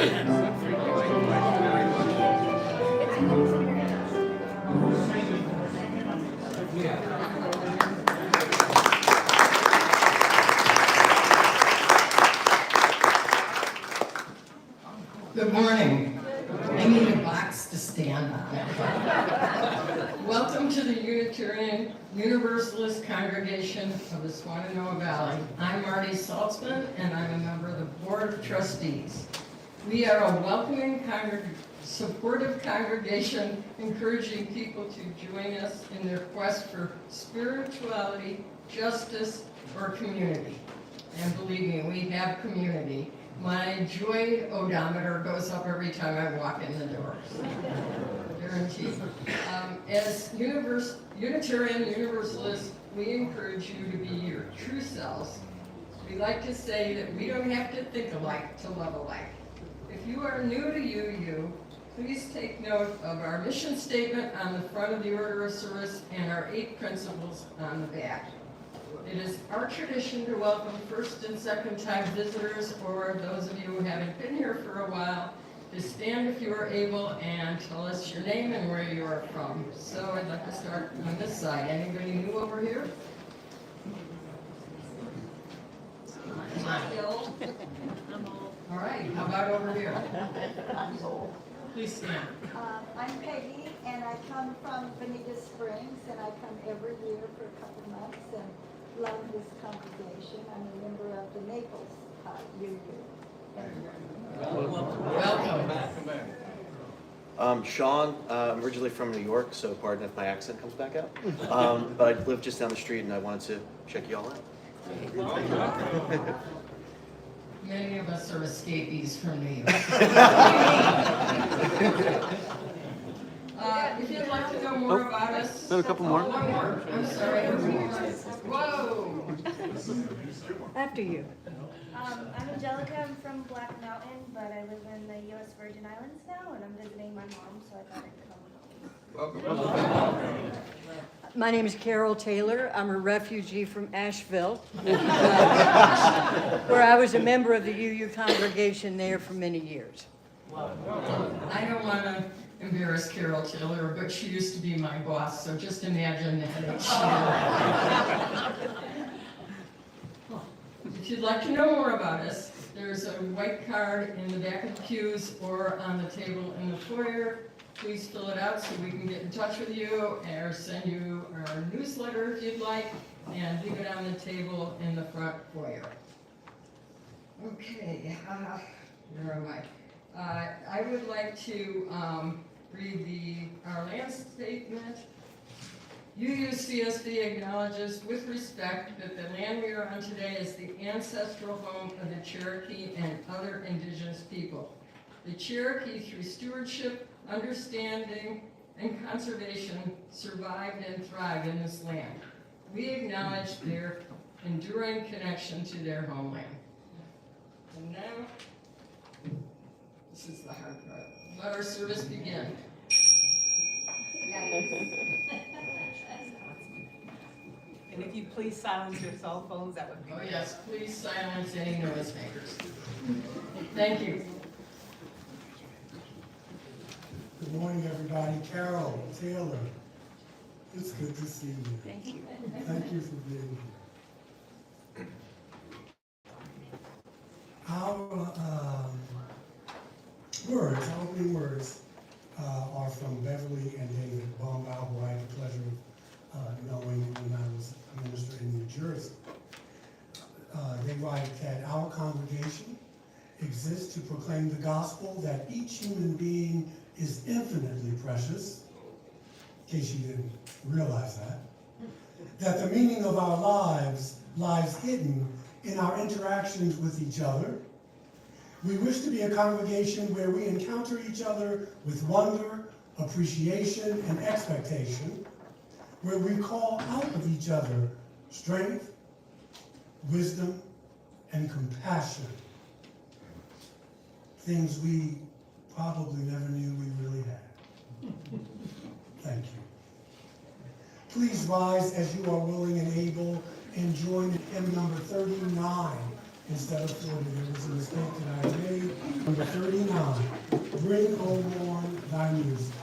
Good morning. I need a box to stand on. Welcome to the Unitarian Universalist Congregation of the Shenandoah Valley. I'm Marty Saltzman, and I'm a member of the Board of Trustees. We are a welcoming, supportive congregation, encouraging people to join us in their quest for spirituality, justice, or community. And believe me, we have community. My joy odometer goes up every time I walk in the door. Guaranteed. As Unitarian Universalists, we encourage you to be your true selves. We like to say that we don't have to think alike to love alike. If you are new to UU, please take note of our mission statement on the front of the order of service and our 8 principles on the back. It is our tradition to welcome first and second time visitors, or those of you who haven't been here for a while, to stand if you are able and tell us your name and where you are from. So I'd like to start on this side. Anybody new over here? Come on. All right, how about over here? Please stand. I'm Peggy, and I come from Bonita Springs, and I come every year for a couple months and love this congregation. I'm a member of the Naples UU. Welcome. Sean, I'm originally from New York, so pardon if my accent comes back out. But I live just down the street, and I wanted to check you all out. Many of us are escapees from New York. If you'd like to know more about us... a couple more. One more. I'm sorry. Whoa! After you. I'm Angelica. I'm from Black Mountain, but I live in the U.S. Virgin Islands now, and I'm visiting my mom, so I thought I'd come home. Welcome. My name is Carol Taylor. I'm a refugee from Asheville, where I was a member of the UU congregation there for many years. I don't want to embarrass Carol Taylor, but she used to be my boss, so just imagine that. If you'd like to know more about us, there's a white card in the back of the pews or on the table in the foyer. Please fill it out so we can get in touch with you or send you our newsletter if you'd like, and leave it on the table in the front foyer. Okay, where am I? I would like to read our land statement. UUCSB acknowledges with respect that the land we are on today is the ancestral home of the Cherokee and other indigenous people. The Cherokee, through stewardship, understanding, and conservation, survived and thrived in this land. We acknowledge their enduring connection to their homeland. And now, this is the hard part. Let our service begin. And if you please silence your cell phones, that would be Oh yes, please silence any noisemakers. Thank you. Good morning, everybody. Carol Taylor, it's good to see you. Thank you. Thank you for being here. Our opening words, are from Beverly and David Baumgau, who I had the pleasure of knowing when I was a minister in New Jersey. They write that our congregation exists to proclaim the gospel that each human being is infinitely precious, in case you didn't realize that the meaning of our lives lies hidden in our interactions with each other. We wish to be a congregation where we encounter each other with wonder, appreciation, and expectation, where we call out of each other strength, wisdom, and compassion. Things we probably never knew we really had. Thank you. Please rise as you are willing and able and join in hymn number 39 instead of 40. There was a mistake that I made. Number 39, Bring, O Lord, thy music.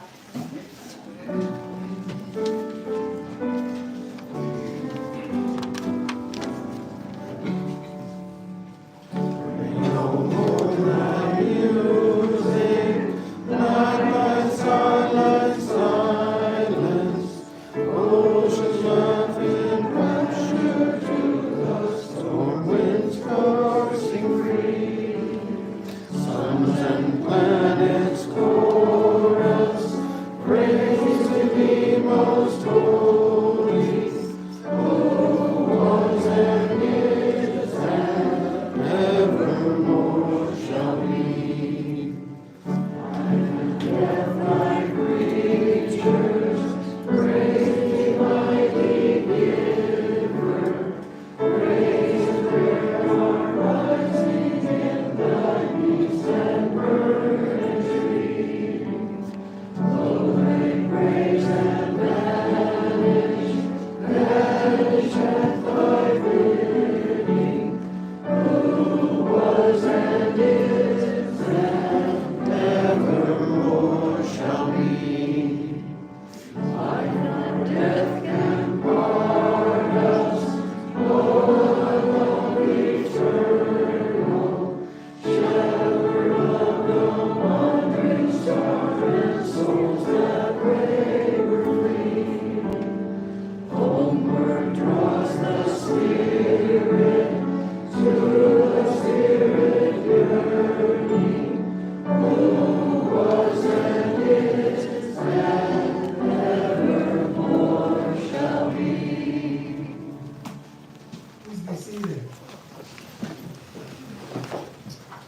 Please be seated.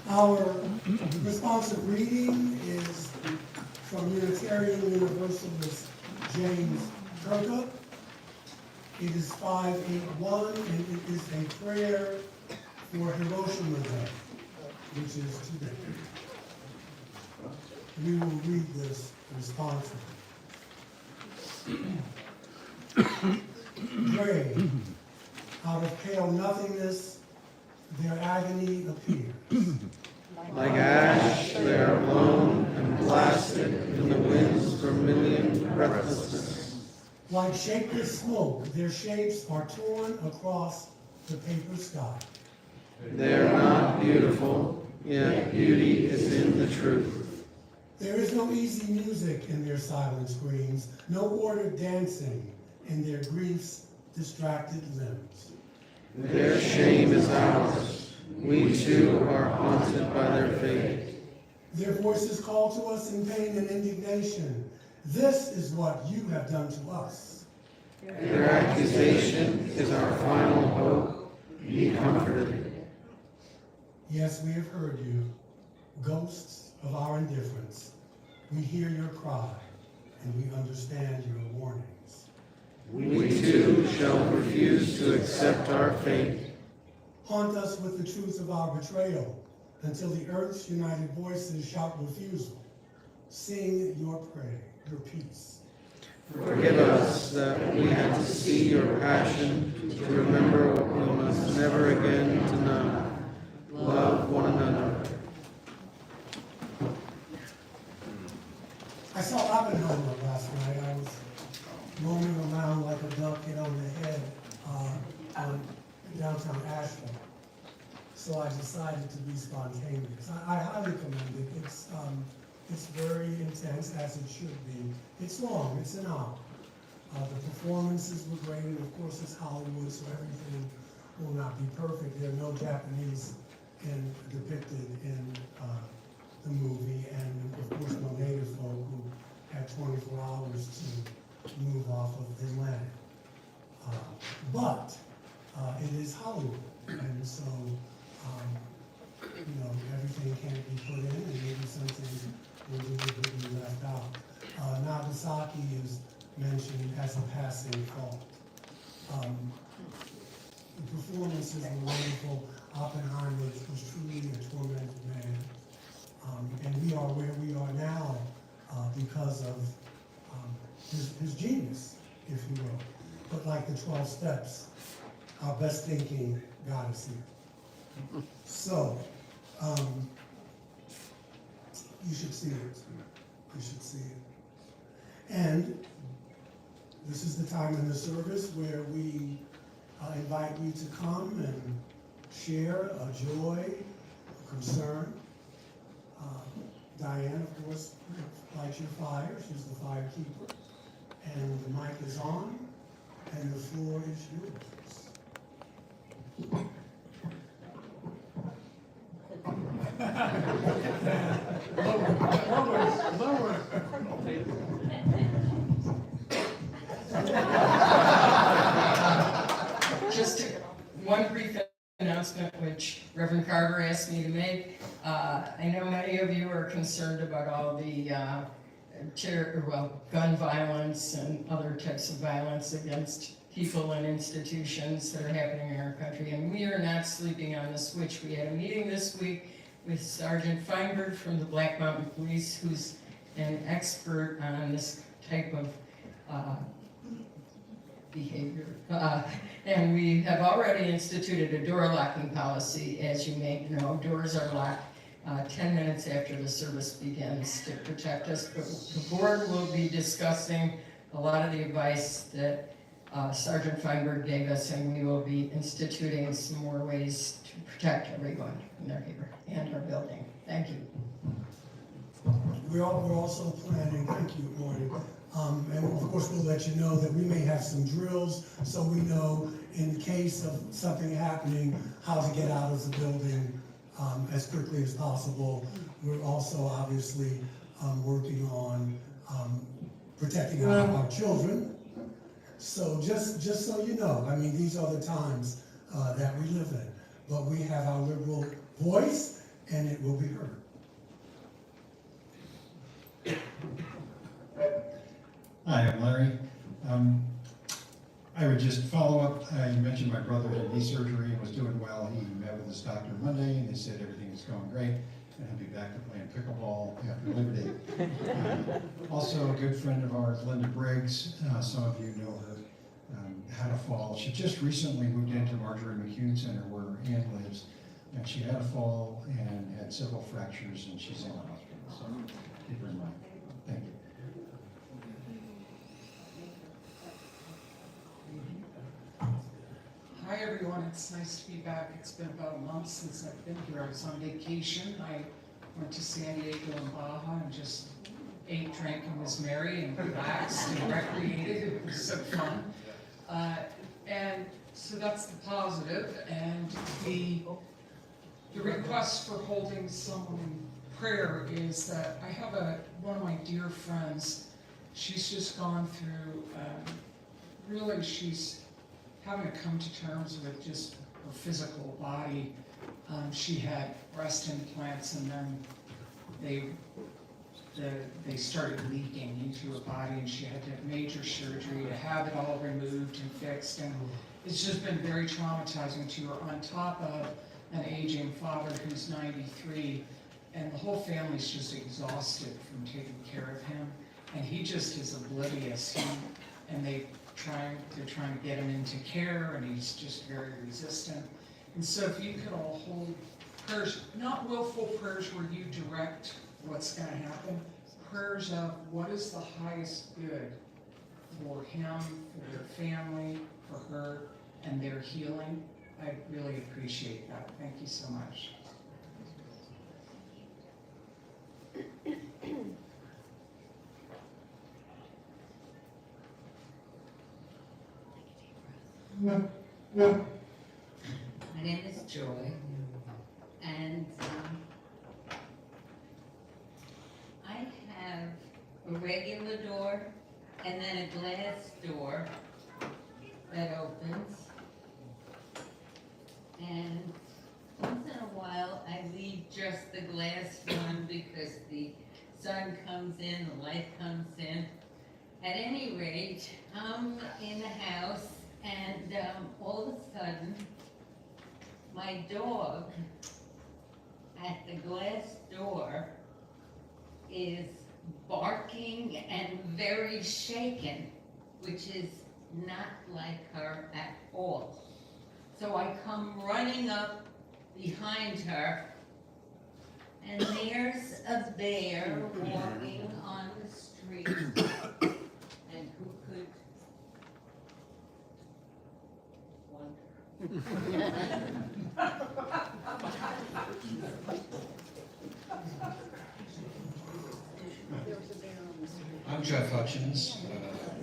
Our responsive reading is from Unitarian Universalist James Kirkup. It is 581, and it is a prayer for Hiroshima Day, which is today. We will read this responsively. Pray. Out of pale nothingness, their agony appears. Like ash, they are blown and blasted in the wind's vermilion breathlessness. Like shapeless smoke, their shapes are torn across the paper sky. They are not beautiful, yet beauty is in the truth. There is no easy music in their silent screams, no ordered dancing in their grief's distracted limbs. Their shame is ours. We too are haunted by their fate. Their voices call to us in pain and indignation. This is what you have done to us. Their accusation is our final hope. Be comforted. Yes, we have heard you, ghosts of our indifference. We hear your cry, and we understand your warnings. We too shall refuse to accept our fate. Haunt us with the truth of our betrayal until the earth's united voices shout refusal. Sing your prayer, your peace. Forgive us that we had to see your passion, to remember what we must never again deny. Love one another. I saw Oppenheimer last night. I was roaming around like a duck hit on the head on downtown Asheville. So I decided to be spontaneous. I highly commend it. It's very intense, as it should be. It's long, it's an hour. The performances were great, and of course it's Hollywood, so everything will not be perfect. There are no Japanese depicted in the movie, and of course no native folk who had 24 hours to move off of the land. But it is Hollywood, and so everything can't be put in, and maybe something will be left out. Nagasaki is mentioned as a passing fault. The performances were wonderful. Oppenheimer was truly a tormented man. And we are where we are now because of his genius, if you will. But like the 12 steps, our best thinking got us here. So, you should see it. You should see it. And this is the time in the service where we invite you to come and share a joy, a concern. Diane, of course, lights your fire. She's the firekeeper. And the mic is on, and the floor is yours. Lower. Just one brief announcement, which Reverend Carter asked me to make. I know many of you are concerned about all the gun violence and other types of violence against people and institutions that are happening in our country, and we are not sleeping on the switch. We had a meeting this week with Sergeant Feinberg from the Black Mountain Police, who's an expert on this type of behavior. And we have already instituted a door locking policy. As you may know, doors are locked 10 minutes after the service begins to protect us. But the board will be discussing a lot of the advice that Sergeant Feinberg gave us, and we will be instituting some more ways to protect everyone in their neighborhood and our building. Thank you. We're also planning, thank you, Morty. And of course, we'll let you know that we may have some drills, so we know in case of something happening, how to get out of the building as quickly as possible. We're also obviously working on protecting our children. So just so you know, I mean, these are the times that we live in. But we have our liberal voice, and it will be heard. Hi, I'm Larry. I would just follow up. You mentioned my brother had knee surgery and was doing well. He met with his doctor Monday, and they said everything is going great, and he'll be back to playing pickleball after Labor Day. Also, a good friend of ours, Linda Briggs, some of you know her, had a fall. She just recently moved into Marjorie McCune Center where Ann lives, and she had a fall and had several fractures, and she's in the hospital. So keep her in mind. Thank you. Hi everyone, it's nice to be back. It's been about a month since I've been here. I was on vacation. I went to San Diego and Baja and just ate, drank, and was merry and relaxed and recreated. It was so fun. And so that's the positive. And the request for holding someone in prayer is that I have one of my dear friends. She's just gone through, really she's having to come to terms with just her physical body. She had breast implants, and then they started leaking into her body, and she had to have major surgery to have it all removed and fixed. And it's just been very traumatizing to her, on top of an aging father who's 93, and the whole family's just exhausted from taking care of him, and he just is oblivious. And they're trying to get him into care, and he's just very resistant. And so if you could all hold prayers, not willful prayers where you direct what's going to happen, prayers of what is the highest good for him, for their family, for her, and their healing. I really appreciate that. Thank you so much. My name is Joy, and I have a regular door and then a glass door that opens. And once in a while, I leave just the glass one because the sun comes in, the light comes in. At any rate, I'm in the house, and all of a sudden, my dog at the glass door is barking and very shaken, which is not like her at all. So I come running up behind her. And there's a bear walking on the street. And who could wonder? I'm Jeff Hutchins. I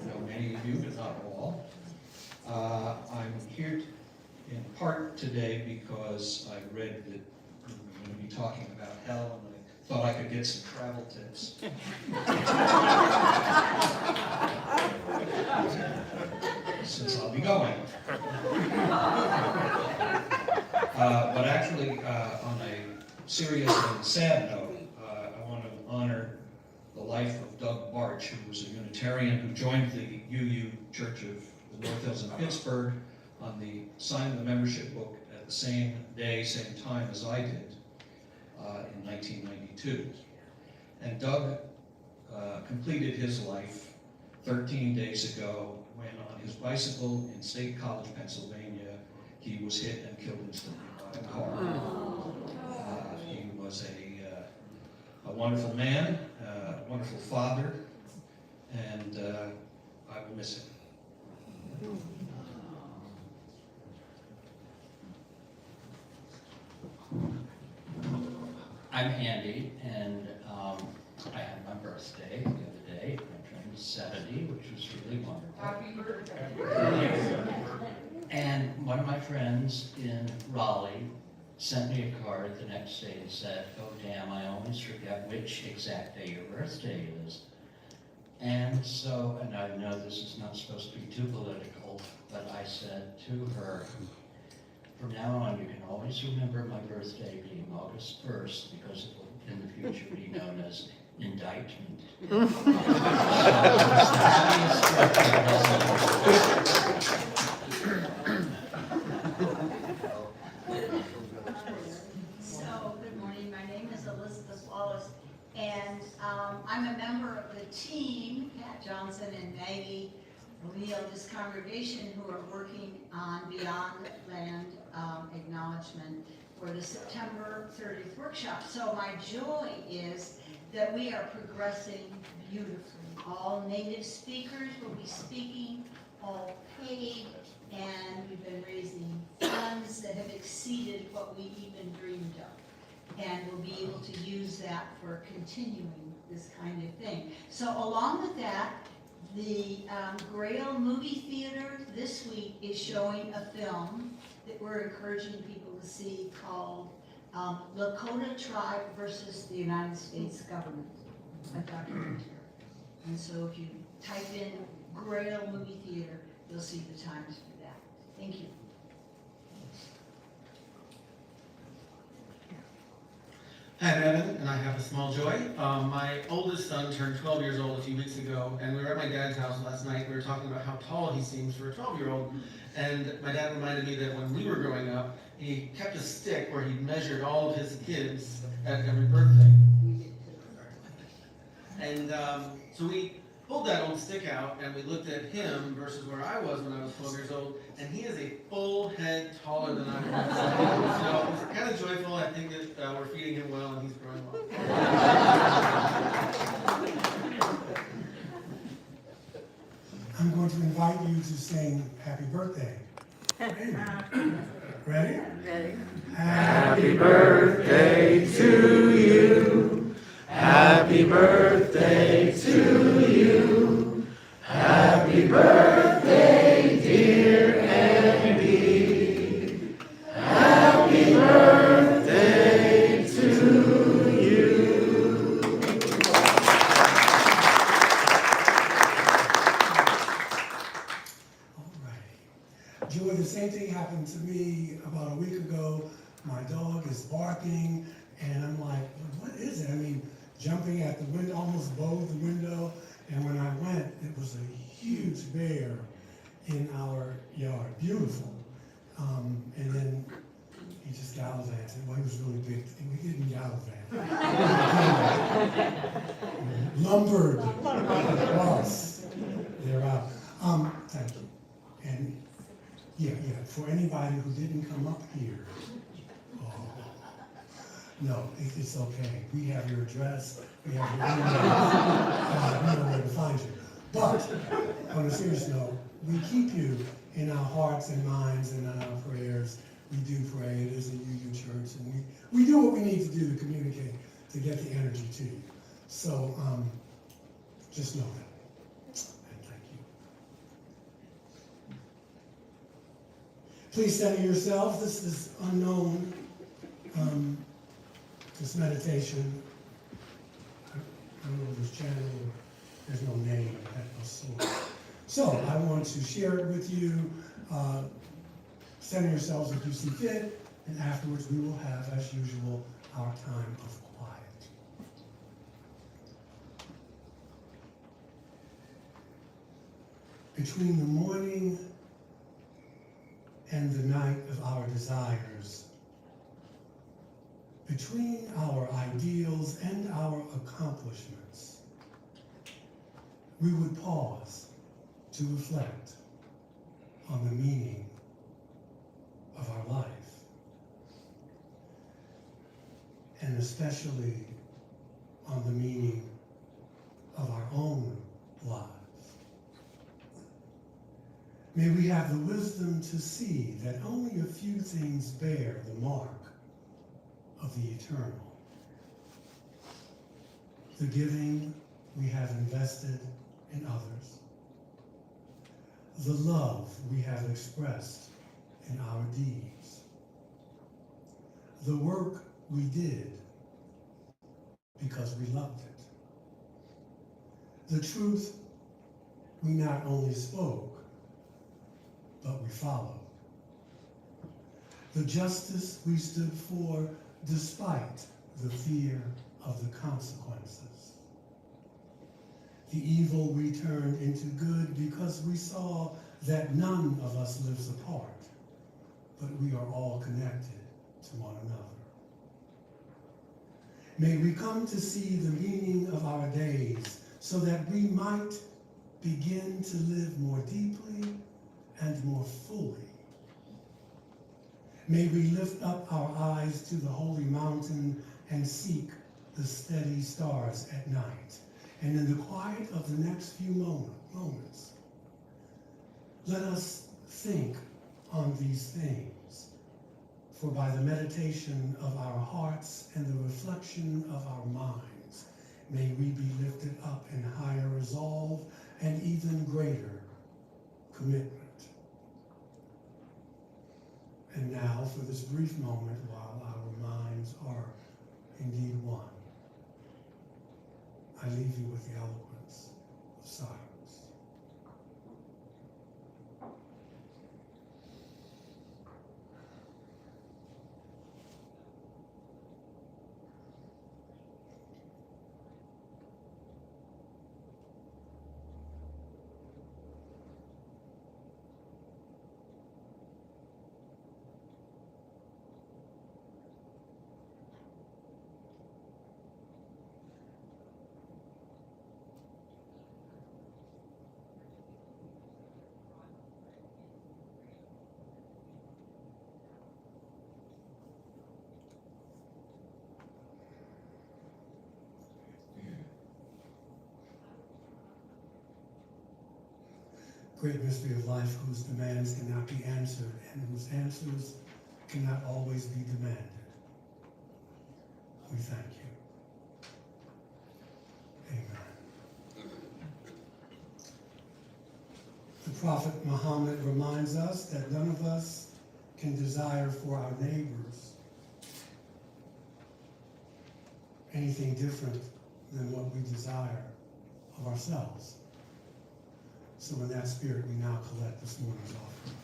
know many of you, but not all. I'm here in part today because I read that we were going to be talking about hell, and I thought I could get some travel tips. Since I'll be going. But actually, on a serious and sad note, I want to honor the life of Doug Barch, who was a Unitarian who joined the UU Church of the North Hills in Pittsburgh on the sign of the membership book at the same day, same time as I did in 1992. And Doug completed his life 13 days ago when on his bicycle in State College, Pennsylvania, he was hit and killed instantly by a car. He was a wonderful man, a wonderful father, and I will miss him. I'm Andy, and I had my birthday the other day. I turned 70, which was really wonderful. Happy birthday. And one of my friends in Raleigh sent me a card the next day and said, "Oh damn, I always forget which exact day your birthday is." And so, and I know this is not supposed to be too political, but I said to her, "From now on, you can always remember my birthday being August 1st because it will in the future be known as indictment." So, good morning. My name is Elizabeth Wallace, and I'm a member of the team, Pat Johnson and Maggie O'Neill, this congregation, who are working on Beyond Land Acknowledgement for the September 30th workshop. So my joy is that we are progressing beautifully. All native speakers will be speaking, all paid, and we've been raising funds that have exceeded what we even dreamed of. And we'll be able to use that for continuing this kind of thing. So along with that, the Grail Movie Theater this week is showing a film that we're encouraging people to see called Lakota Tribe versus the United States Government, a documentary. And so if you type in Grail Movie Theater, you'll see the times for that. Thank you. Hi, I'm Evan, and I have a small joy. My oldest son turned 12 years old a few weeks ago, and we were at my dad's house last night. We were talking about how tall he seems for a 12-year-old, and my dad reminded me that when we were growing up, he kept a stick where he measured all of his kids at every birthday. And so we pulled that old stick out, and we looked at him versus where I was when I was 12 years old, and he is a full head taller than I was. So it's kind of joyful. I think that we're feeding him well, and he's growing well. I'm going to invite you to sing Happy Birthday. Ready? Ready? Happy birthday to you. Happy birthday to you. Happy birthday, dear Andy. Happy birthday to you. All right. Joy, the same thing happened to me about a week ago. My dog is barking, and I'm like, what is it? I mean, jumping at the window, almost bowed the window, and when I went, it was a huge bear in our yard, beautiful. And then he just gallivanted. Well, he was really big. He didn't gallivant. Lumbered across. They're out. Thank you. And yeah, for anybody who didn't come up here, No, it's okay. We have your address, we have your email, we know where to find you. But, on a serious note, we keep you in our hearts and minds and in our prayers. We do pray. It is a UU church, and we do what we need to do to communicate, to get the energy to you. So, just know that. And thank you. Please center yourself. This is unknown. This meditation, I don't know if this channel, there's no name of sort. So I want to share it with you. Center yourselves if you see fit, and afterwards we will have, as usual, our time of quiet. Between the morning and the night of our desires, between our ideals and our accomplishments, we would pause to reflect on the meaning of our life, and especially on the meaning of our own lives. May we have the wisdom to see that only a few things bear the mark of the eternal. The giving we have invested in others, the love we have expressed in our deeds, the work we did because we loved it, the truth we not only spoke, but we followed, the justice we stood for despite the fear of the consequences, the evil we turned into good because we saw that none of us lives apart, but we are all connected to one another. May we come to see the meaning of our days so that we might begin to live more deeply and more fully. May we lift up our eyes to the holy mountain and seek the steady stars at night. And in the quiet of the next few moments, let us think on these things. For by the meditation of our hearts and the reflection of our minds, may we be lifted up in higher resolve and even greater commitment. And now, for this brief moment, while our minds are indeed one, I leave you with the eloquence of silence. Great mystery of life whose demands cannot be answered and whose answers cannot always be demanded. We thank you. Amen. The Prophet Muhammad reminds us that none of us can desire for our neighbors anything different than what we desire of ourselves. So in that spirit, we now collect this morning's offering.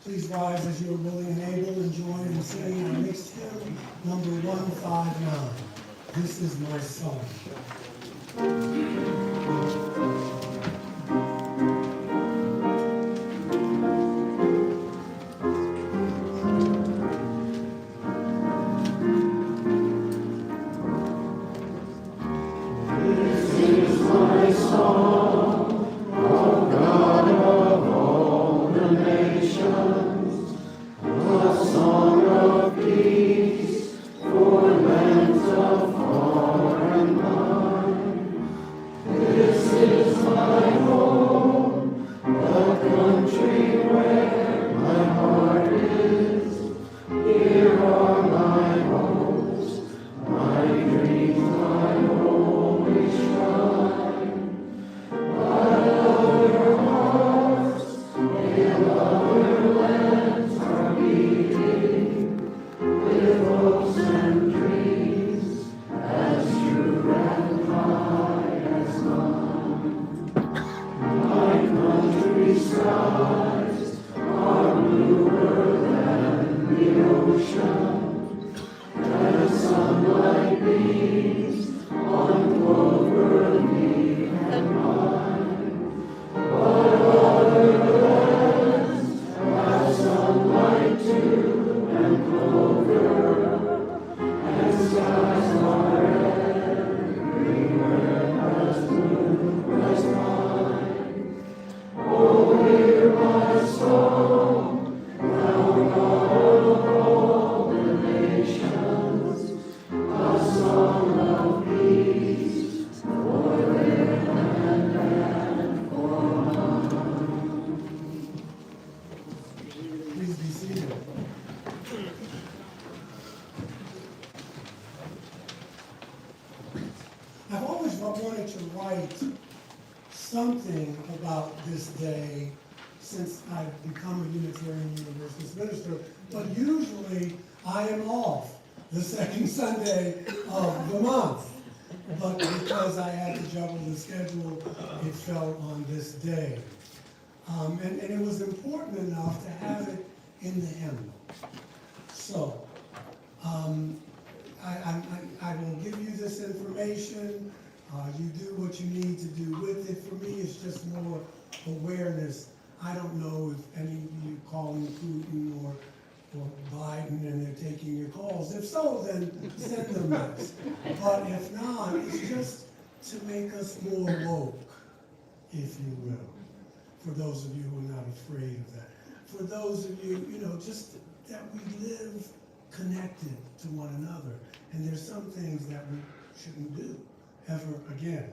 Please rise as you are willing and able and join in singing our mixed hymn, number 159. This is my song. Please be seated. I've always wanted to write something about this day since I've become a Unitarian Universalist minister, but usually I am off the second Sunday of the month. But because I had to juggle the schedule, it fell on this day. And it was important enough to have it in the hymn. So, I will give you this information. You do what you need to do with it. For me, it's just more awareness. I don't know if any of you calling Putin or Biden and they're taking your calls. If so, then send them this. But if not, it's just to make us more woke, if you will. For those of you who are not afraid of that. For those of you, just that we live connected to one another. And there's some things that we shouldn't do ever again.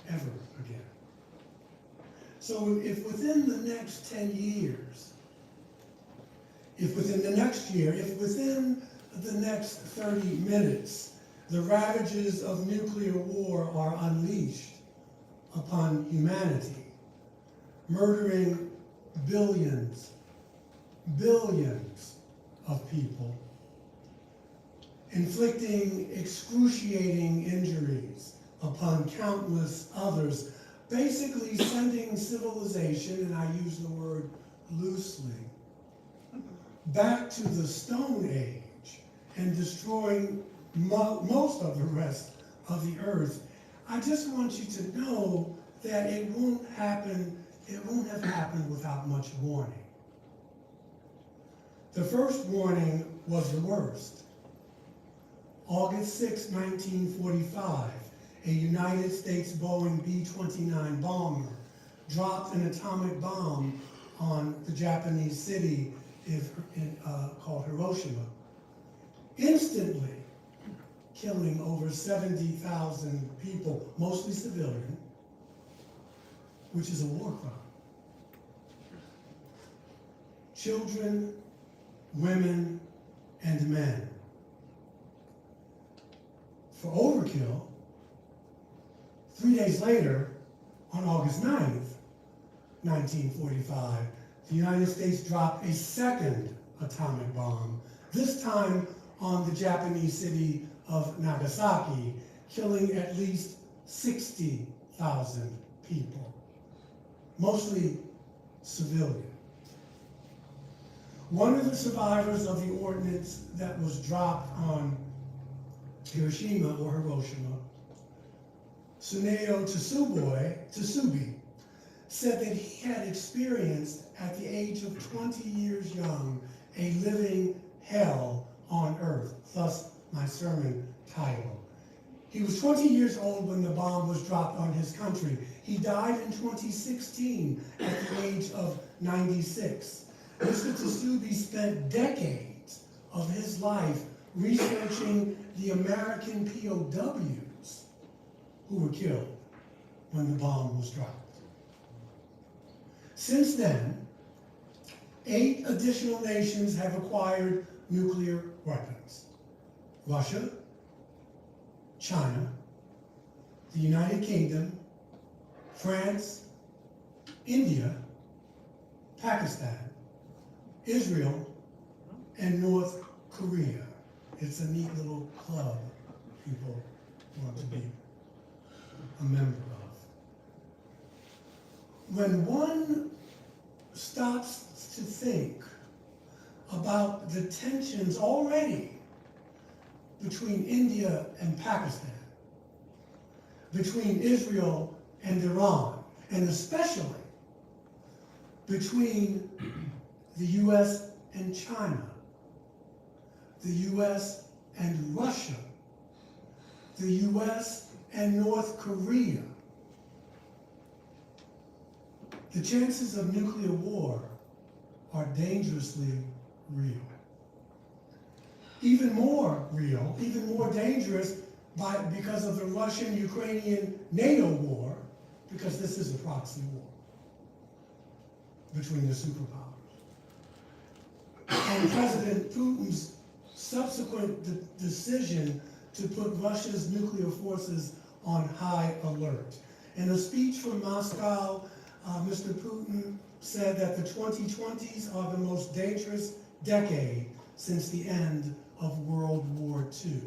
Ever again. So if within the next 10 years, if within the next year, if within the next 30 minutes, the ravages of nuclear war are unleashed upon humanity, murdering billions of people, inflicting excruciating injuries upon countless others, basically sending civilization, and I use the word loosely, back to the Stone Age and destroying most of the rest of the earth. I just want you to know that it won't have happened without much warning. The first warning was the worst. August 6, 1945, a United States Boeing B-29 bomber dropped an atomic bomb on the Japanese city called Hiroshima, instantly killing over 70,000 people, mostly civilian, which is a war crime. Children, women, and men. For overkill, 3 days later, on August 9th, 1945, the United States dropped a second atomic bomb, this time on the Japanese city of Nagasaki, killing at least 60,000 people, mostly civilian. One of the survivors of the ordnance that was dropped on Hiroshima, Tsuneo Tsubi, said that he had experienced at the age of 20 years young a living hell on earth, thus my sermon title. He was 20 years old when the bomb was dropped on his country. He died in 2016 at the age of 96. Mr. Tsubi spent decades of his life researching the American POWs who were killed when the bomb was dropped. Since then, 8 additional nations have acquired nuclear weapons. Russia, China, the United Kingdom, France, India, Pakistan, Israel, and North Korea. It's a neat little club people want to be a member of. When one stops to think about the tensions already between India and Pakistan, between Israel and Iran, and especially between the US and China, the US and Russia, the US and North Korea, the chances of nuclear war are dangerously real. Even more real, even more dangerous because of the Russian-Ukrainian NATO war, because this is a proxy war between the superpowers. And President Putin's subsequent decision to put Russia's nuclear forces on high alert. In a speech from Moscow, Mr. Putin said that the 2020s are the most dangerous decade since the end of World War II.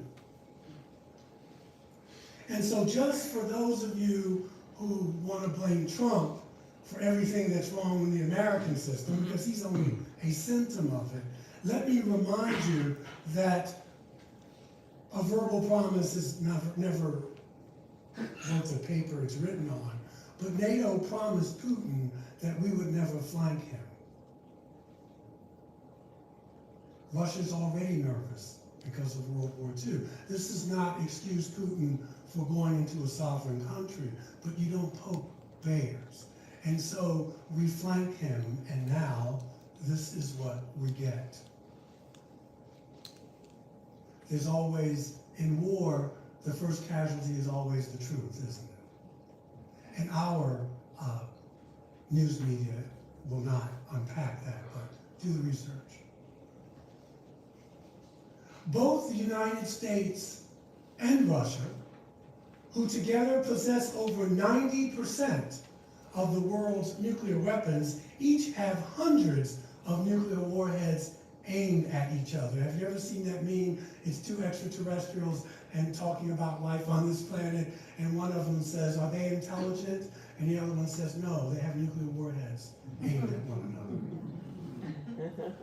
And so just for those of you who want to blame Trump for everything that's wrong with the American system, because he's only a symptom of it, let me remind you that a verbal promise is never worth the paper it's written on. But NATO promised Putin that we would never flank him. Russia's already nervous because of World War II. This does not excuse Putin for going into a sovereign country, but you don't poke bears. And so we flank him, and now this is what we get. There's always, in war, the first casualty is always the truth, isn't it? And our news media will not unpack that, but do the research. Both the United States and Russia, who together possess over 90% of the world's nuclear weapons, each have hundreds of nuclear warheads aimed at each other. Have you ever seen that meme? It's 2 extraterrestrials and talking about life on this planet, and one of them says, are they intelligent? And the other one says, no, they have nuclear warheads aimed at one another.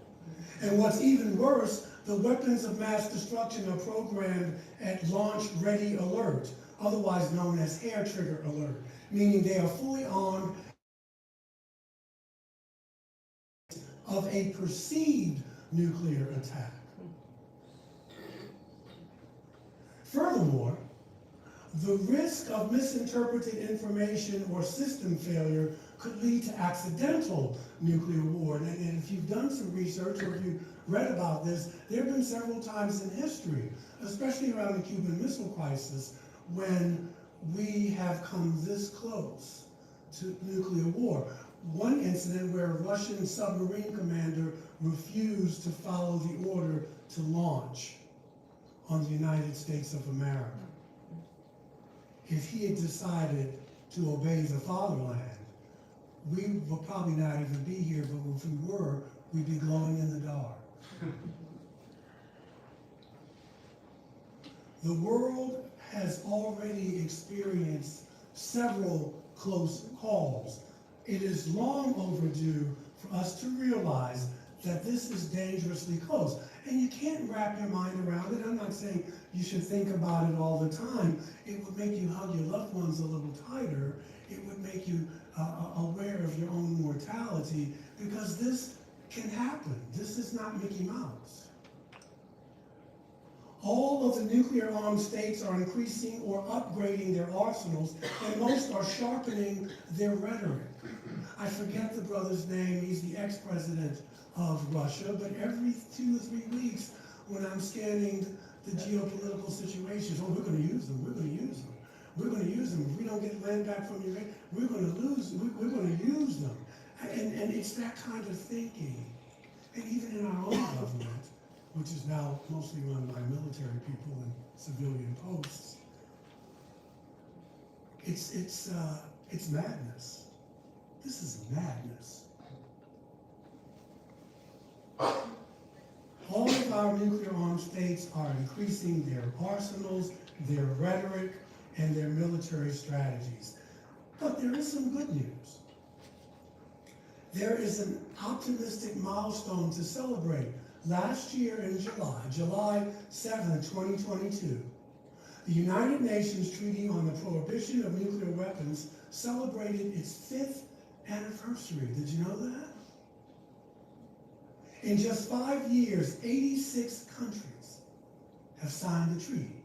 And what's even worse, the weapons of mass destruction are programmed at launch ready alert, otherwise known as hair trigger alert, meaning they are fully armed of a perceived nuclear attack. Furthermore, the risk of misinterpreted information or system failure could lead to accidental nuclear war. And if you've done some research or if you've read about this, there have been several times in history, especially around the Cuban Missile Crisis, when we have come this close to nuclear war. One incident where a Russian submarine commander refused to follow the order to launch on the United States of America. If he had decided to obey the fatherland, we would probably not even be here, but if we were, we'd be glowing in the dark. The world has already experienced several close calls. It is long overdue for us to realize that this is dangerously close. And you can't wrap your mind around it. I'm not saying you should think about it all the time. It would make you hug your loved ones a little tighter. It would make you aware of your own mortality, because this can happen. This is not Mickey Mouse. All of the nuclear-armed states are increasing or upgrading their arsenals, and most are sharpening their rhetoric. I forget the brother's name. He's the ex-president of Russia, but every 2 or 3 weeks when I'm scanning the geopolitical situations, oh, we're going to use them, we're going to use them, we're going to use them. If we don't get land back from Ukraine, we're going to lose, we're going to use them. And it's that kind of thinking. And even in our own government, which is now mostly run by military people and civilian posts, it's madness. This is madness. All of our nuclear-armed states are increasing their arsenals, their rhetoric, and their military strategies. But there is some good news. There is an optimistic milestone to celebrate. Last year in July 7, 2022, the United Nations Treaty on the Prohibition of Nuclear Weapons celebrated its 5th anniversary. Did you know that? In just 5 years, 86 countries have signed the treaty,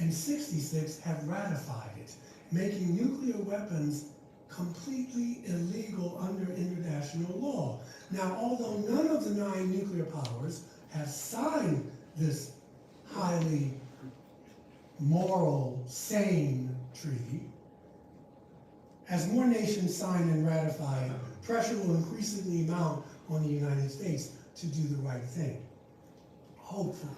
and 66 have ratified it, making nuclear weapons completely illegal under international law. Now, although none of the 9 nuclear powers have signed this highly moral, sane treaty, as more nations sign and ratify, pressure will increasingly mount on the United States to do the right thing. Hopefully.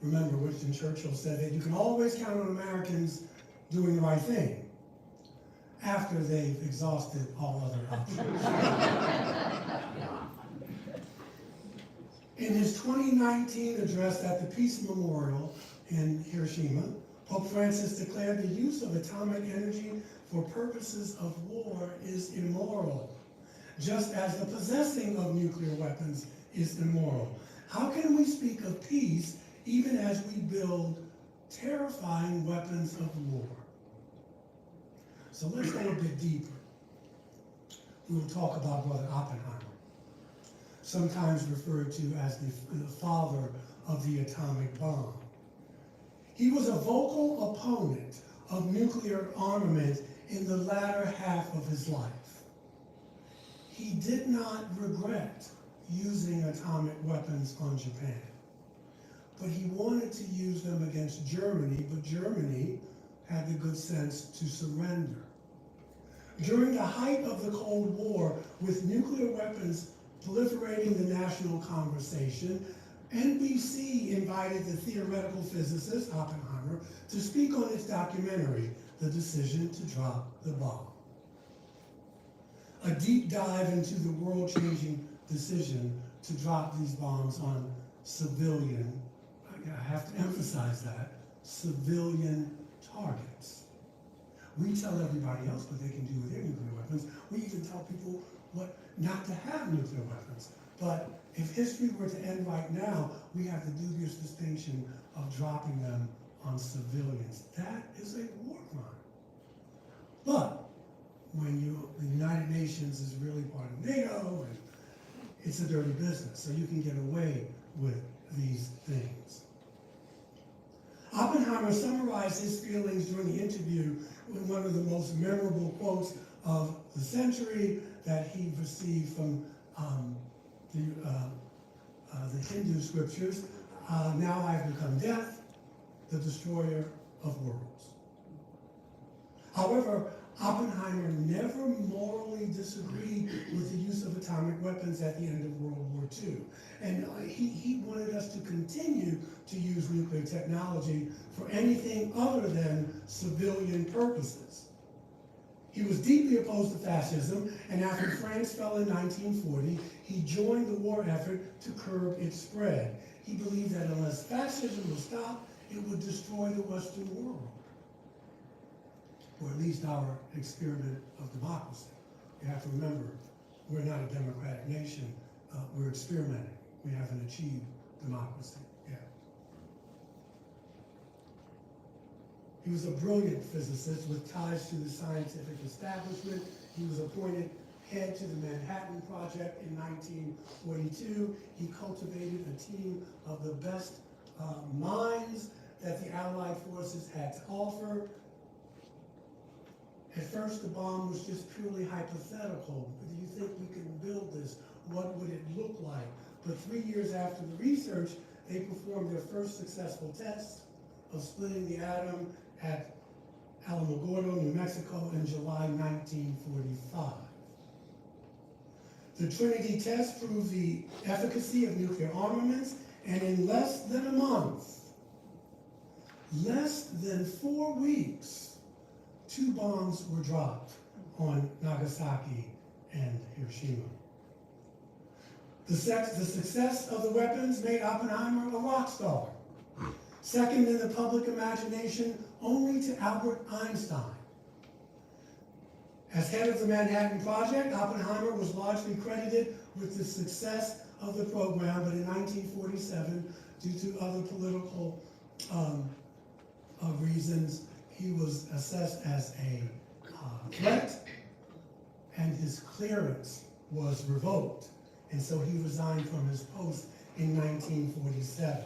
Remember, Winston Churchill said that you can always count on Americans doing the right thing after they've exhausted all other options. In his 2019 address at the Peace Memorial in Hiroshima, Pope Francis declared the use of atomic energy for purposes of war is immoral, just as the possessing of nuclear weapons is immoral. How can we speak of peace even as we build terrifying weapons of war? So let's go a bit deeper. We will talk about Brother Oppenheimer, sometimes referred to as the father of the atomic bomb. He was a vocal opponent of nuclear armament in the latter half of his life. He did not regret using atomic weapons on Japan, but he wanted to use them against Germany, but Germany had the good sense to surrender. During the height of the Cold War, with nuclear weapons proliferating the national conversation, NBC invited the theoretical physicist Oppenheimer to speak on its documentary, The Decision to Drop the Bomb. A deep dive into the world-changing decision to drop these bombs on civilian, I have to emphasize that, civilian targets. We tell everybody else what they can do with their nuclear weapons. We even tell people what not to have nuclear weapons. But if history were to end right now, we have the dubious distinction of dropping them on civilians. That is a war crime. But when the United Nations is really part of NATO, and it's a dirty business, so you can get away with these things. Oppenheimer summarized his feelings during the interview with one of the most memorable quotes of the century that he received from the Hindu scriptures. Now I have become death, the destroyer of worlds. However, Oppenheimer never morally disagreed with the use of atomic weapons at the end of World War II. And he wanted us to continue to use nuclear technology for anything other than civilian purposes. He was deeply opposed to fascism, and after France fell in 1940, he joined the war effort to curb its spread. He believed that unless fascism was stopped, it would destroy the Western world, or at least our experiment of democracy. You have to remember, we're not a democratic nation, we're experimenting. We haven't achieved democracy yet. He was a brilliant physicist with ties to the scientific establishment. He was appointed head to the Manhattan Project in 1942. He cultivated a team of the best minds that the Allied forces had to offer. At first, the bomb was just purely hypothetical. Do you think we can build this? What would it look like? But 3 years after the research, they performed their first successful test of splitting the atom at Alamogordo, New Mexico in July 1945. The Trinity test proved the efficacy of nuclear armaments, and in less than a month, less than 4 weeks, 2 bombs were dropped on Nagasaki and Hiroshima. The success of the weapons made Oppenheimer a rock star, second in the public imagination only to Albert Einstein. As head of the Manhattan Project, Oppenheimer was largely credited with the success of the program, but in 1947, due to other political reasons, he was assessed as a threat, and his clearance was revoked. And so he resigned from his post in 1947.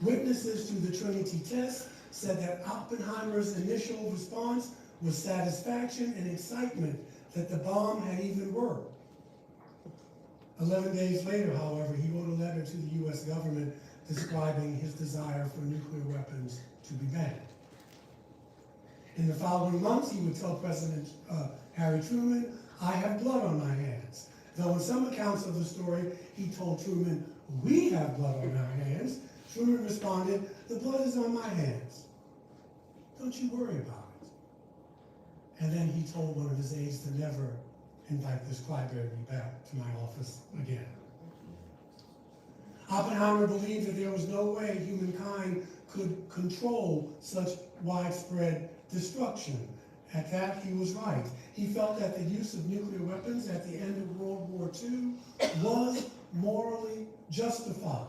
Witnesses to the Trinity test said that Oppenheimer's initial response was satisfaction and excitement that the bomb had even worked. 11 days later, however, he wrote a letter to the US government describing his desire for nuclear weapons to be banned. In the following months, he would tell President Harry Truman, "I have blood on my hands." Though in some accounts of the story, he told Truman, "We have blood on our hands." Truman responded, "The blood is on my hands. Don't you worry about it." And then he told one of his aides to never invite this crybaby back to my office again. Oppenheimer believed that there was no way humankind could control such widespread destruction. At that, he was right. He felt that the use of nuclear weapons at the end of World War II was morally justified.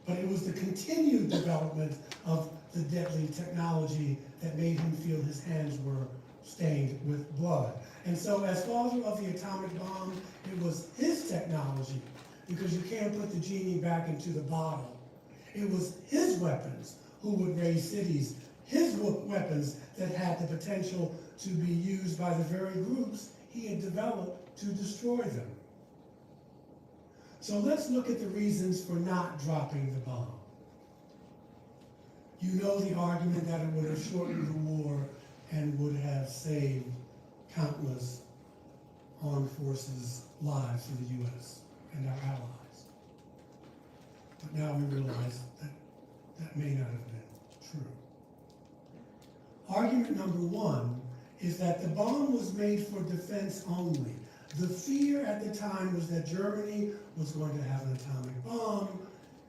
But it was the continued development of the deadly technology that made him feel his hands were stained with blood. And so as father of the atomic bomb, it was his technology, because you can't put the genie back into the bottle. It was his weapons who would raise cities, his weapons that had the potential to be used by the very groups he had developed to destroy them. So let's look at the reasons for not dropping the bomb. You know the argument that it would have shortened the war and would have saved countless armed forces' lives for the U.S. and our allies. But now we realize that that may not have been true. Argument number one is that the bomb was made for defense only. The fear at the time was that Germany was going to have an atomic bomb,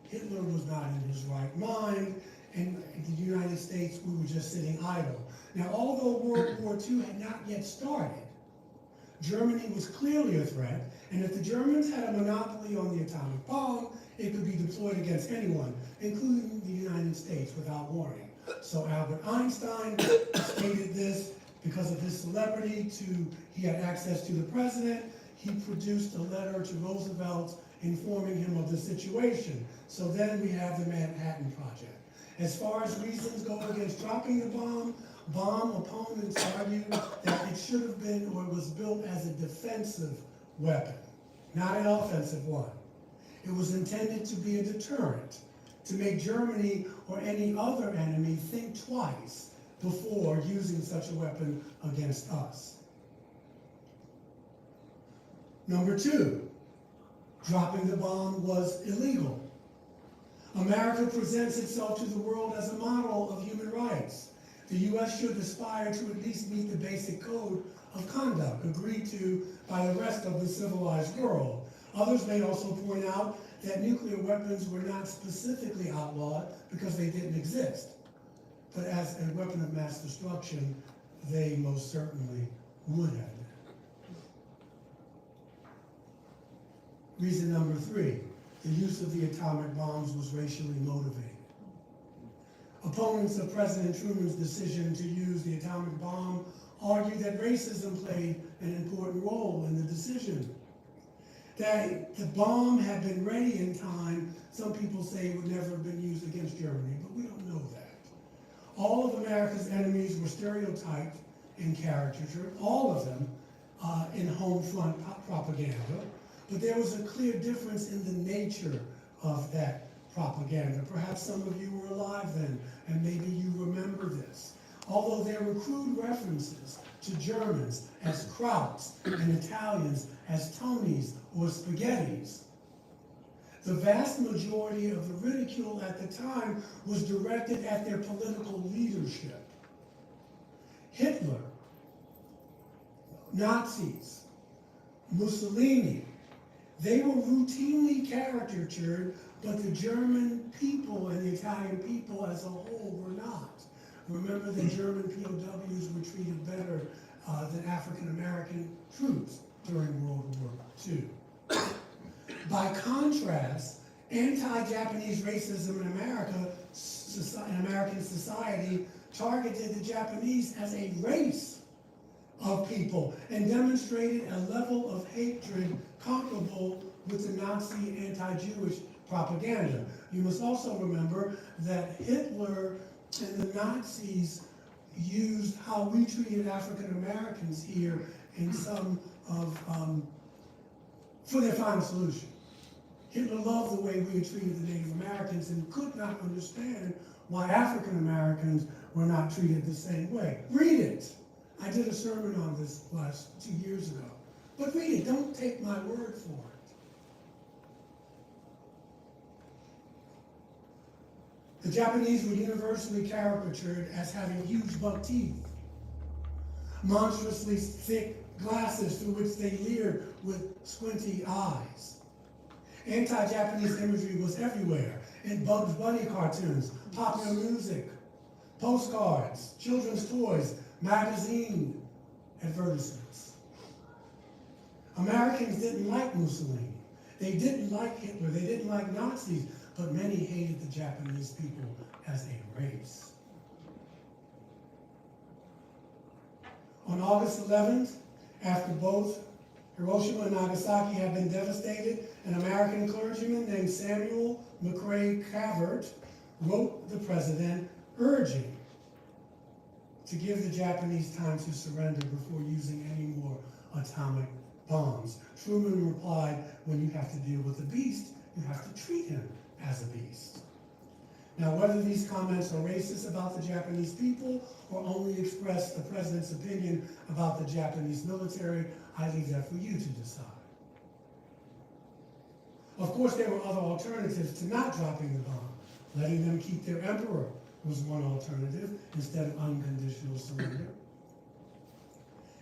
Hitler was not in his right mind, and the United States, we were just sitting idle. Now, although World War II had not yet started, Germany was clearly a threat, and if the Germans had a monopoly on the atomic bomb, it could be deployed against anyone, including the United States, without warning. So Albert Einstein stated this because of his celebrity. He had access to the president. He produced a letter to Roosevelt informing him of the situation. So then we have the Manhattan Project. As far as reasons go against dropping the bomb opponents argue that it should have been or was built as a defensive weapon, not an offensive one. It was intended to be a deterrent, to make Germany or any other enemy think twice before using such a weapon against us. Number two, dropping the bomb was illegal. America presents itself to the world as a model of human rights. The U.S. should aspire to at least meet the basic code of conduct agreed to by the rest of the civilized world. Others may also point out that nuclear weapons were not specifically outlawed because they didn't exist. But as a weapon of mass destruction, they most certainly would have been. Reason number 3, the use of the atomic bombs was racially motivated. Opponents of President Truman's decision to use the atomic bomb argued that racism played an important role in the decision. That the bomb had been ready in time, some people say it would never have been used against Germany, but we don't know that. All of America's enemies were stereotyped and caricatured, all of them in home front propaganda, but there was a clear difference in the nature of that propaganda. Perhaps some of you were alive then, and maybe you remember this. Although there were crude references to Germans as Krauts and Italians as Tonys or Spaghettis, the vast majority of the ridicule at the time was directed at their political leadership. Hitler, Nazis, Mussolini, they were routinely caricatured, but the German people and the Italian people as a whole were not. Remember, the German POWs were treated better than African American troops during World War II. By contrast, anti-Japanese racism in American society targeted the Japanese as a race of people and demonstrated a level of hatred comparable with the Nazi anti-Jewish propaganda. You must also remember that Hitler and the Nazis used how we treated African Americans here in some of, for their final solution. Hitler loved the way we had treated the Native Americans and could not understand why African Americans were not treated the same way. Read it. I did a sermon on this 2 years ago. But read it, don't take my word for it. The Japanese were universally caricatured as having huge buck teeth, monstrously thick glasses through which they leered with squinty eyes. Anti-Japanese imagery was everywhere, in Bugs Bunny cartoons, popular music, postcards, children's toys, magazine advertisements. Americans didn't like Mussolini. They didn't like Hitler. They didn't like Nazis, but many hated the Japanese people as a race. On August 11th, after both Hiroshima and Nagasaki had been devastated, an American clergyman named Samuel McCrae Cavert wrote the president urging to give the Japanese time to surrender before using any more atomic bombs. Truman replied, when you have to deal with a beast, you have to treat him as a beast. Now, whether these comments are racist about the Japanese people or only express the president's opinion about the Japanese military, I leave that for you to decide. Of course, there were other alternatives to not dropping the bomb. Letting them keep their emperor was one alternative instead of unconditional surrender.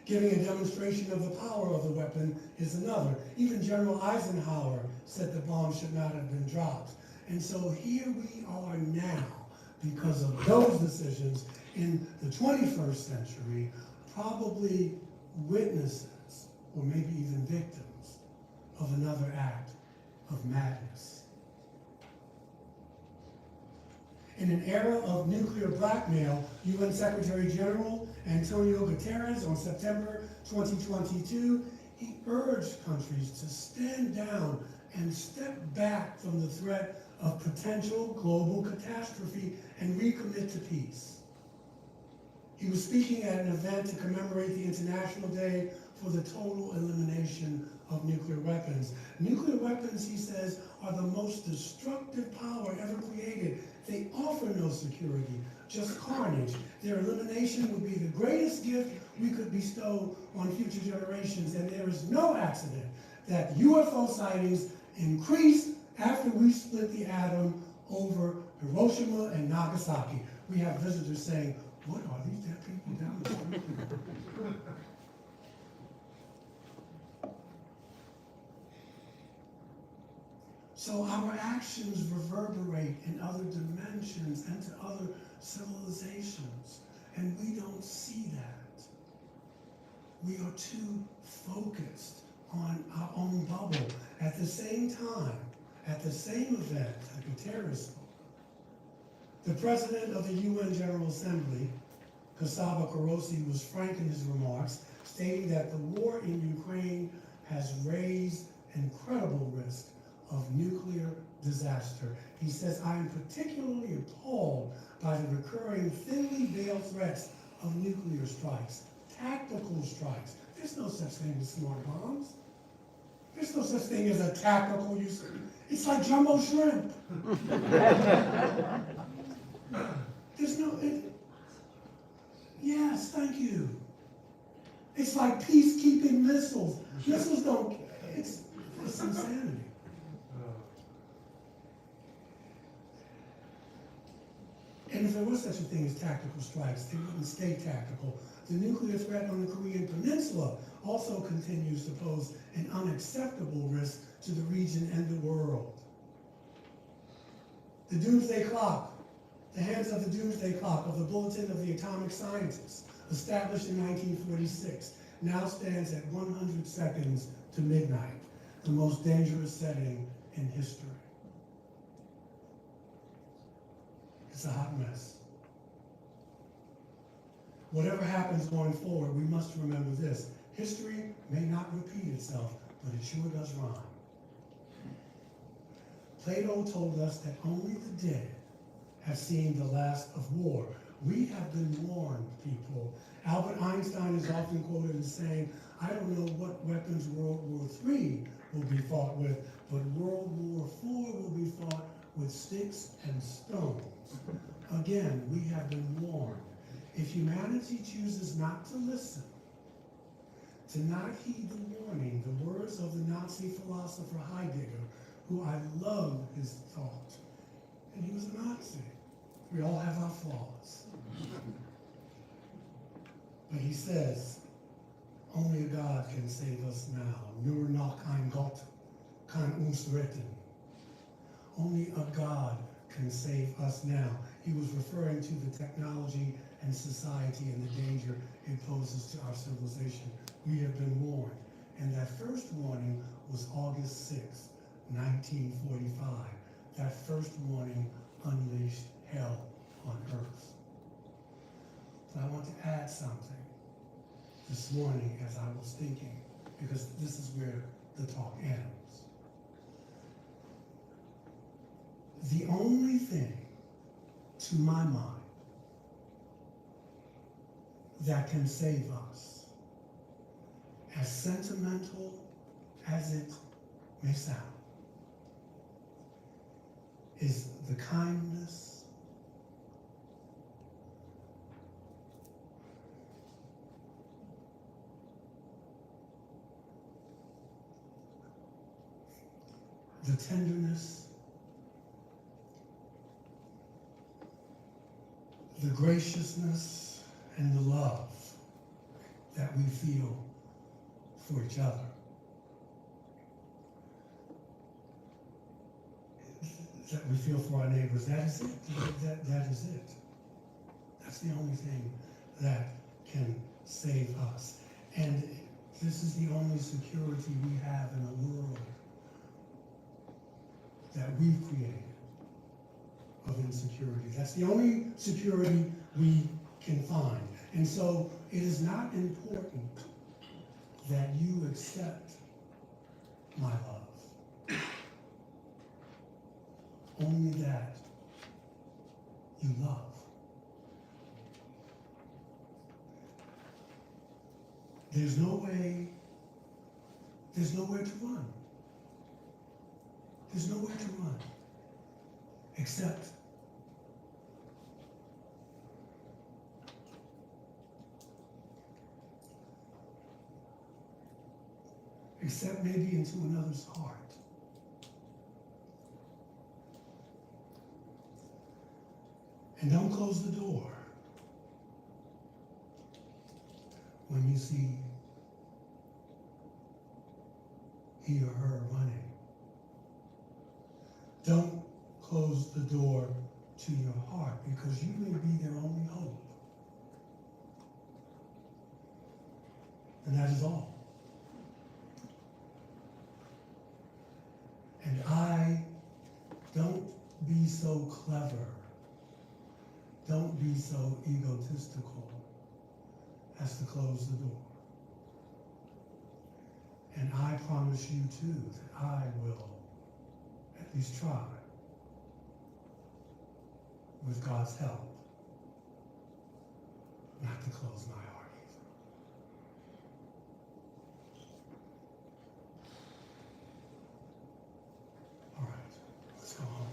Giving a demonstration of the power of the weapon is another. Even General Eisenhower said the bomb should not have been dropped. And so here we are now, because of those decisions in the 21st century, probably witnesses, or maybe even victims, of another act of madness. In an era of nuclear blackmail, UN Secretary General Antonio Guterres on September 2022, he urged countries to stand down and step back from the threat of potential global catastrophe and recommit to peace. He was speaking at an event to commemorate the International Day for the Total Elimination of Nuclear Weapons. Nuclear weapons, he says, are the most destructive power ever created. They offer no security, just carnage. Their elimination would be the greatest gift we could bestow on future generations, and there is no accident that UFO sightings increased after we split the atom over Hiroshima and Nagasaki. We have visitors saying, what are these dead people down there? So our actions reverberate in other dimensions and to other civilizations, and we don't see that. We are too focused on our own bubble. At the same time, at the same event, like a terrorist spoke, the president of the UN General Assembly, Kasaba Kurosi, was frank in his remarks, stating that the war in Ukraine has raised incredible risk of nuclear disaster. He says, I am particularly appalled by the recurring thinly veiled threats of nuclear strikes, tactical strikes. There's no such thing as smart bombs. There's no such thing as a tactical use. It's like jumbo shrimp. There's no, yes, thank you. It's like peacekeeping missiles. Missiles don't, it's insanity. And if there was such a thing as tactical strikes, they wouldn't stay tactical. The nuclear threat on the Korean Peninsula also continues to pose an unacceptable risk to the region and the world. The doomsday clock, the hands of the doomsday clock of the Bulletin of the Atomic Scientists, established in 1946, now stands at 100 seconds to midnight, the most dangerous setting in history. It's a hot mess. Whatever happens going forward, we must remember this. History may not repeat itself, but it sure does rhyme. Plato told us that only the dead have seen the last of war. We have been warned, people. Albert Einstein is often quoted as saying, I don't know what weapons World War III will be fought with, but World War IV will be fought with sticks and stones. Again, we have been warned. If humanity chooses not to listen, to not heed the warning, the words of the Nazi philosopher Heidegger, who I love his thought, and he was a Nazi. We all have our flaws. But he says, only a God can save us now. Nur noch ein Gott kann uns retten. Only a God can save us now. He was referring to the technology and society and the danger it poses to our civilization. We have been warned. And that first warning was August 6, 1945. That first warning unleashed hell on earth. But I want to add something this morning as I was thinking, because this is where the talk ends. The only thing, to my mind, that can save us, as sentimental as it may sound, is the kindness, the tenderness, the graciousness, and the love that we feel for each other. That we feel for our neighbors. That is it. That is it. That's the only thing that can save us. And this is the only security we have in a world that we've created of insecurity. That's the only security we can find. And so it is not important that you accept my love. Only that you love. There's nowhere to run. There's nowhere to run except maybe into another's heart. And don't close the door when you see he or her running close the door to your heart, because you may be their only hope. And that is all. And don't be so clever. Don't be so egotistical as to close the door. And I promise you too that I will at least try, with God's help, not to close my heart either. All right, let's go home.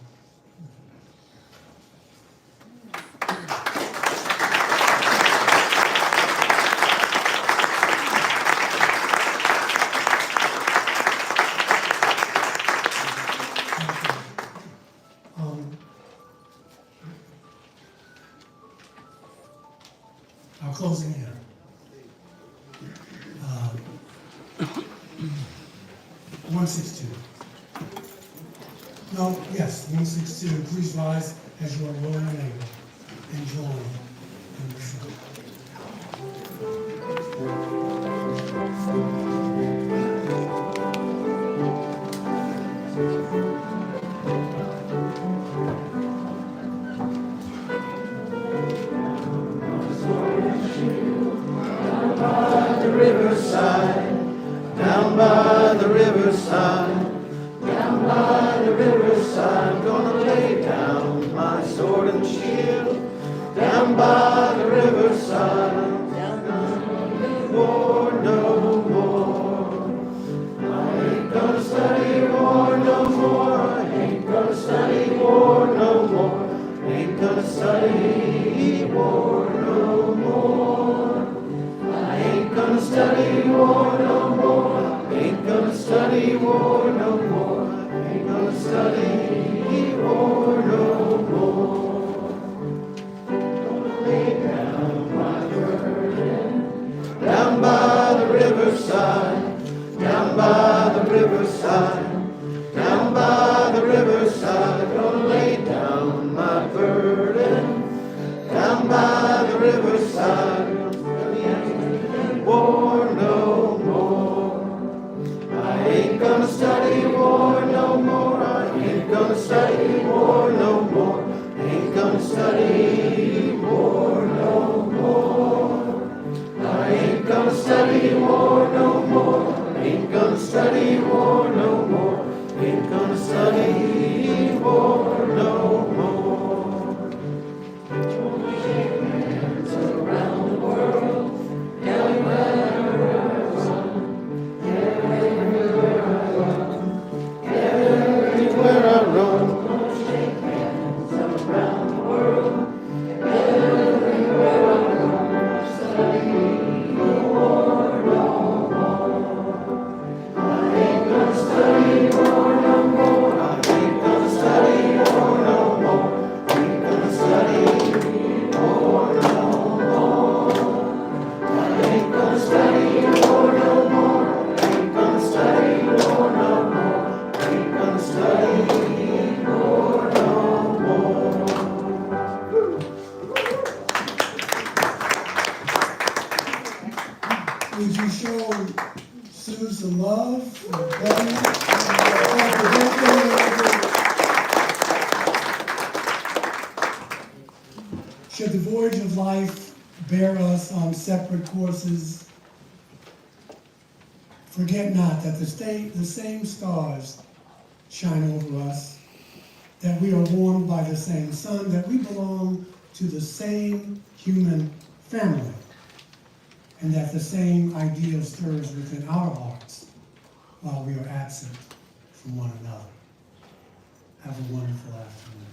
Our closing hymn. 162. No, yes, 162. Please rise as you are willing and able and join in the song. Down by the riverside, down by the riverside, gonna lay down my sword and shield. Down by the riverside, down war no more. I ain't gonna study war no more. I ain't gonna study war no more. Ain't gonna study war no more. I ain't gonna study war no more. Ain't gonna study war no more. Ain't gonna study war no more. Gonna lay down my burden down by the riverside, down by the riverside, down by the riverside. Gonna lay down my burden down by the riverside. War no more. I ain't gonna study war no more. I ain't gonna study war no more. Ain't gonna study war no more. I ain't gonna study war no more. Ain't gonna study war no more. Ain't gonna study war no more. Shake hands around the world. Everywhere I roam, shake hands around the world. Everywhere I roam, study war no more. I ain't gonna study war no more. I ain't gonna study war no more. Ain't gonna study war no more. I ain't gonna study war no more. Ain't gonna study war no more. Ain't gonna study war no more. Would you show Sue some love? Should the voyage of life bear us on separate courses, forget not that the same stars shine over us, that we are warmed by the same sun, that we belong to the same human family, and that the same ideal stirs within our hearts while we are absent from one another. Have a wonderful afternoon.